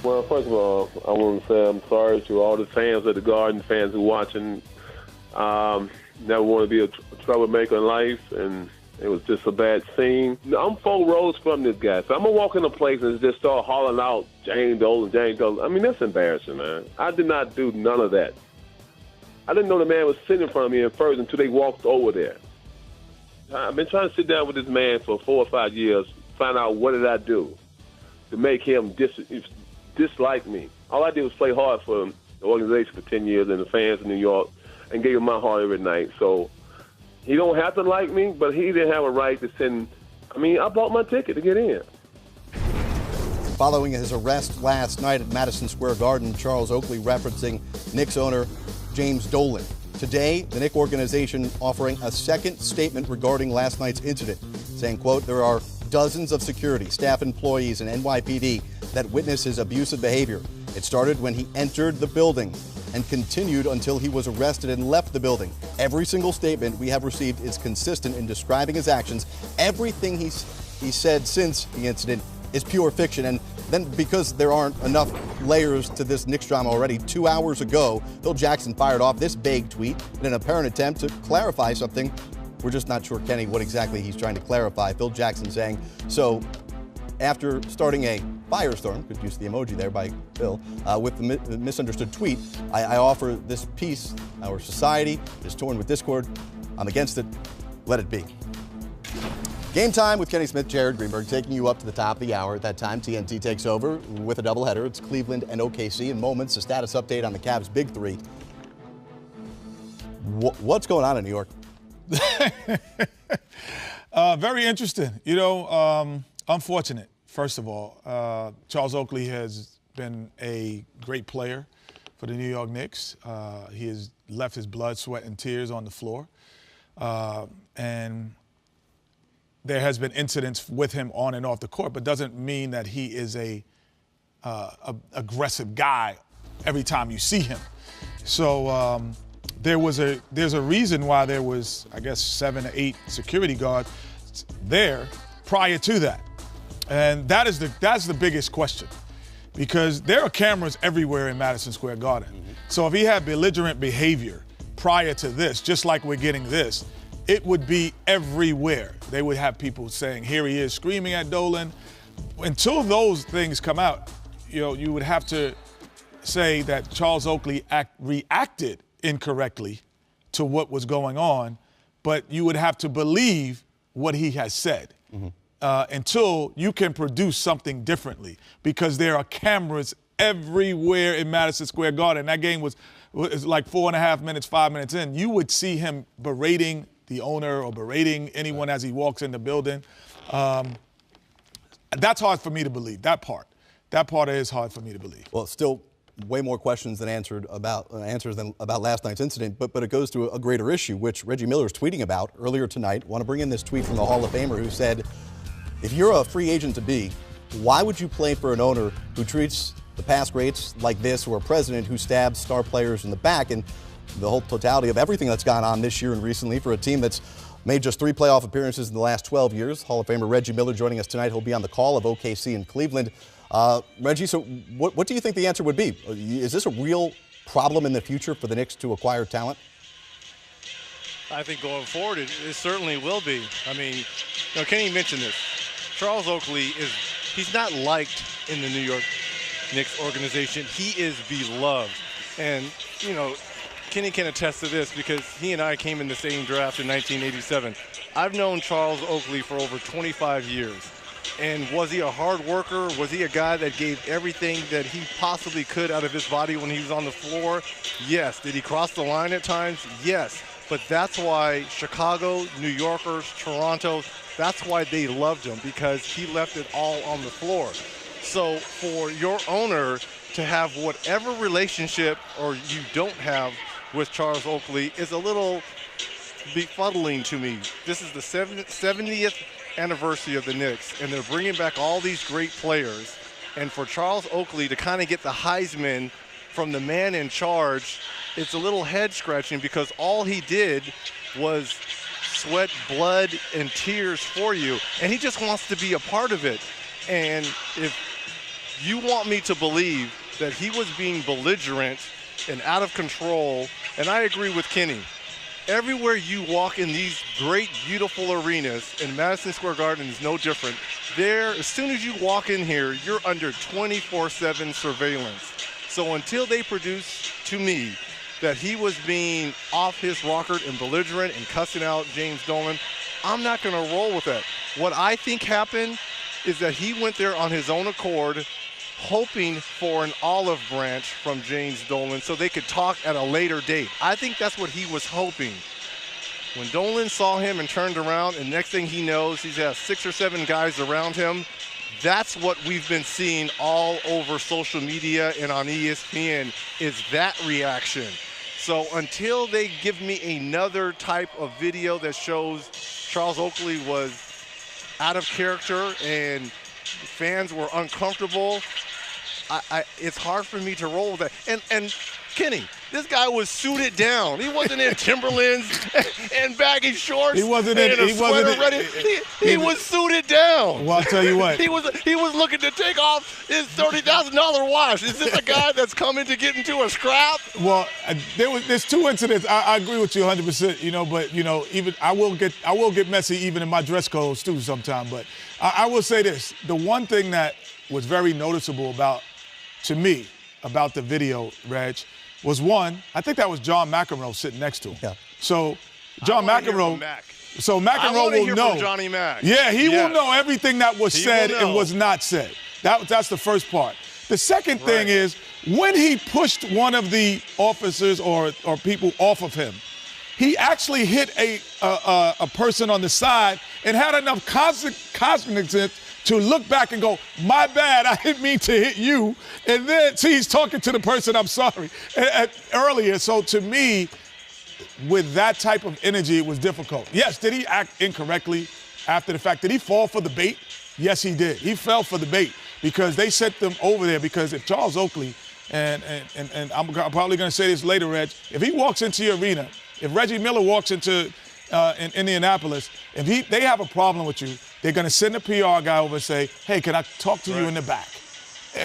Well, first of all, I want to say I'm sorry to all the fans of the Garden, fans who are watching. Never want to be a troublemaker in life, and it was just a bad scene. I'm 4 rows from this guy, so I'm going to walk in a place and just start hollering out, James Dolan, James Dolan. I mean, that's embarrassing, man. I did not do none of that. I didn't know the man was sitting in front of me at first until they walked over there. I've been trying to sit down with this man for 4 or 5 years, find out what did I do to make him dislike me. All I did was play hard for the organization for 10 years and the fans in New York and gave him my heart every night. So he don't have to like me, but he didn't have a right to send. I mean, I bought my ticket to get in. Following his arrest last night at Madison Square Garden, Charles Oakley referencing Knicks owner James Dolan. Today, the Knicks organization offering a second statement regarding last night's incident, saying, quote, there are dozens of security, staff employees, and NYPD that witnessed his abusive behavior. It started when he entered the building and continued until he was arrested and left the building. Every single statement we have received is consistent in describing his actions. Everything he said since the incident is pure fiction. And then, because there aren't enough layers to this Knicks drama already, 2 hours ago, Phil Jackson fired off this vague tweet in an apparent attempt to clarify something. We're just not sure, Kenny, what exactly he's trying to clarify. Phil Jackson saying, so after starting a firestorm, could use the emoji there by Phil, with the misunderstood tweet, I offer this peace. Our society is torn with discord. I'm against it. Let it be. Game time with Kenny Smith, Jared Greenberg, taking you up to the top of the hour. At that time, TNT takes over with a doubleheader. It's Cleveland and OKC. In moments, a status update on the Cavs' big three. What's going on in New York? Very interesting. You know, unfortunate, first of all. Charles Oakley has been a great player for the New York Knicks. He has left his blood, sweat, and tears on the floor. And there has been incidents with him on and off the court, but doesn't mean that he is a aggressive guy every time you see him. So there's a reason why there was, I guess, 7 or 8 security guards there prior to that. And that's the biggest question, because there are cameras everywhere in Madison Square Garden. Mm-hmm. So if he had belligerent behavior prior to this, just like we're getting this, it would be everywhere. They would have people saying, here he is screaming at Dolan. Until those things come out, you know, you would have to say that Charles Oakley reacted incorrectly to what was going on, but you would have to believe what he has said. Mm-hmm. Until you can produce something differently, because there are cameras everywhere in Madison Square Garden. That game was like 4.5 minutes, 5 minutes in. You would see him berating the owner or berating anyone as he walks in the building. That's hard for me to believe, that part. That part is hard for me to believe. Well, still way more questions than answers about last night's incident, but it goes to a greater issue, which Reggie Miller is tweeting about earlier tonight. Want to bring in this tweet from the Hall of Famer who said, if you're a free agent to be, why would you play for an owner who treats the past greats like this, or a president who stabs star players in the back? And the whole totality of everything that's gone on this year and recently for a team that's made just 3 playoff appearances in the last 12 years. Hall of Famer Reggie Miller joining us tonight. He'll be on the call of OKC and Cleveland. Reggie, so what do you think the answer would be? Is this a real problem in the future for the Knicks to acquire talent? I think going forward, it certainly will be. I mean, you know, Kenny mentioned this. Charles Oakley he's not liked in the New York Knicks organization. He is beloved. And, you know, Kenny can attest to this because he and I came in the same draft in 1987. I've known Charles Oakley for over 25 years. And was he a hard worker? Was he a guy that gave everything that he possibly could out of his body when he was on the floor? Yes. Did he cross the line at times? Yes. But that's why Chicago, New Yorkers, Toronto, that's why they loved him, because he left it all on the floor. So for your owner to have whatever relationship or you don't have with Charles Oakley is a little befuddling to me. This is the 70th anniversary of the Knicks, and they're bringing back all these great players. And for Charles Oakley to kind of get the Heisman from the man in charge, it's a little head-scratching, because all he did was sweat, blood, and tears for you, and he just wants to be a part of it. And if You want me to believe that he was being belligerent and out of control, and I agree with Kenny. Everywhere you walk in these great, beautiful arenas, and Madison Square Garden is no different, there, as soon as you walk in here, you're under 24/7 surveillance. So until they produce to me that he was being off his rocker and belligerent and cussing out James Dolan, I'm not going to roll with that. What I think happened is that he went there on his own accord, hoping for an olive branch from James Dolan so they could talk at a later date. I think that's what he was hoping. When Dolan saw him and turned around, and next thing he knows, he's got 6 or 7 guys around him. That's what we've been seeing all over social media and on ESPN, is that reaction. So until they give me another type of video that shows Charles Oakley was out of character and fans were uncomfortable, it's hard for me to roll with that. And Kenny, this guy was suited down. He wasn't in Timberlands and baggy shorts. He wasn't in. He was suited down. Well, I'll tell you what. He was looking to take off his $30,000 watch. Is this a guy that's coming to get into a scrap? Well, there's 2 incidents. I agree with you 100%. But even I will get messy even in my dress codes too sometime. But I will say this: the one thing that was very noticeable to me about the video, Reg, was one, I think that was John McEnroe sitting next to him. Yeah. So John McEnroe. So McEnroe will know. Johnny Mac. Yeah, he will know everything that was said and was not said. That's the first part. The second thing is when he pushed one of the officers or people off of him, he actually hit a person on the side and had enough cognizance to look back and go, my bad, I didn't mean to hit you. And then, see, he's talking to the person, I'm sorry, earlier. So to me, with that type of energy, it was difficult. Yes, did he act incorrectly after the fact? Did he fall for the bait? Yes, he did. He fell for the bait because they sent them over there because if Charles Oakley, and I'm probably going to say this later, Reg, if he walks into your arena, if Reggie Miller walks into in Indianapolis, if they have a problem with you, they're going to send a PR guy over and say, hey, can I talk to you in the back?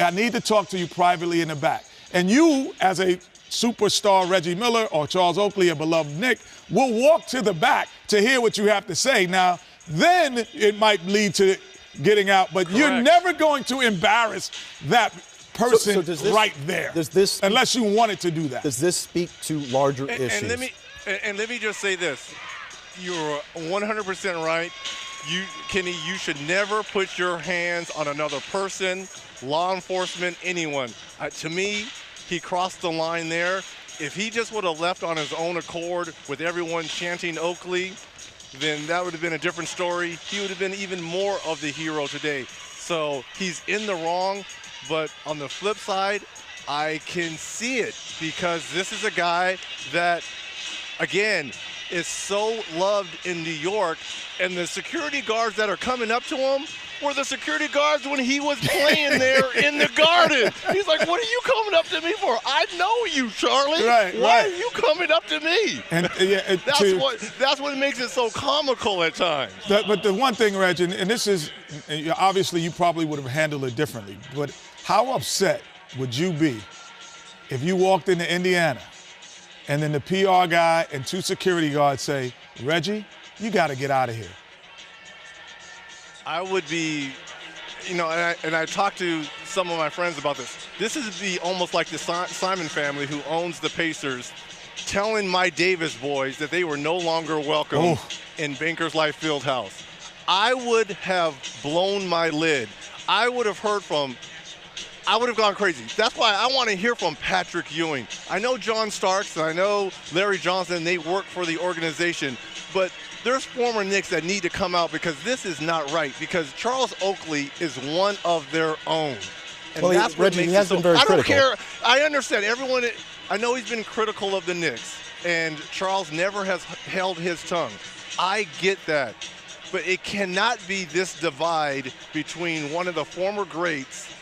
I need to talk to you privately in the back. And you, as a superstar Reggie Miller or Charles Oakley, a beloved Nick, will walk to the back to hear what you have to say. Now, then it might lead to getting out, but you're never going to embarrass that person right there. Unless you wanted to do that. Does this speak to larger issues? And let me just say this. You're 100% right. Kenny, you should never put your hands on another person, law enforcement, anyone. To me, he crossed the line there. If he just would have left on his own accord with everyone chanting Oakley, then that would have been a different story. He would have been even more of the hero today. So he's in the wrong, but on the flip side, I can see it because this is a guy that, again, is so loved in New York, and the security guards that are coming up to him were the security guards when he was playing there in the Garden. He's like, what are you coming up to me for? I know you, Charlie. Why are you coming up to me? And that's what makes it so comical at times. But the one thing, Reg, and this is, obviously you probably would have handled it differently, but how upset would you be if you walked into Indiana and then the PR guy and 2 security guards say, Reggie, you got to get out of here? I would be, and I talked to some of my friends about this. This is almost like the Simon family who owns the Pacers telling my Davis boys that they were no longer welcome in Bankers Life Fieldhouse. I would have blown my lid. I would have gone crazy. That's why I want to hear from Patrick Ewing. I know John Starks, and I know Larry Johnson, they work for the organization, but there's former Knicks that need to come out because this is not right, because Charles Oakley is one of their own. And that's what Reggie, he has been very critical. I don't care. I understand. Everyone, I know he's been critical of the Knicks, and Charles never has held his tongue. I get that. But it cannot be this divide between one of the former greats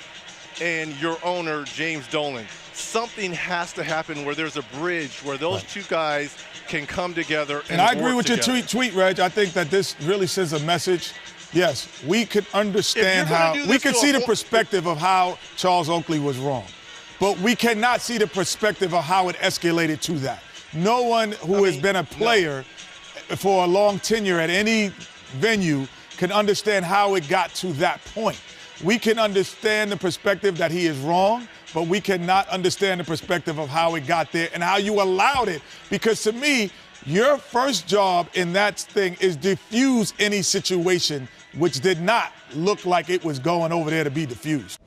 and your owner, James Dolan. Something has to happen where there's a bridge where those two guys can come together and I agree work with together. your tweet, Reg. I think that this really sends a message Yes, we could understand we could see the perspective of how Charles Oakley was wrong. But we cannot see the perspective of how it escalated to that. No one who has been a player for a long tenure at any venue can understand how it got to that point. We can understand the perspective that he is wrong, but we cannot understand the perspective of how it got there and how you allowed it. Because to me, your first job in that thing is diffuse any situation which did not look like it was going over there to be diffused.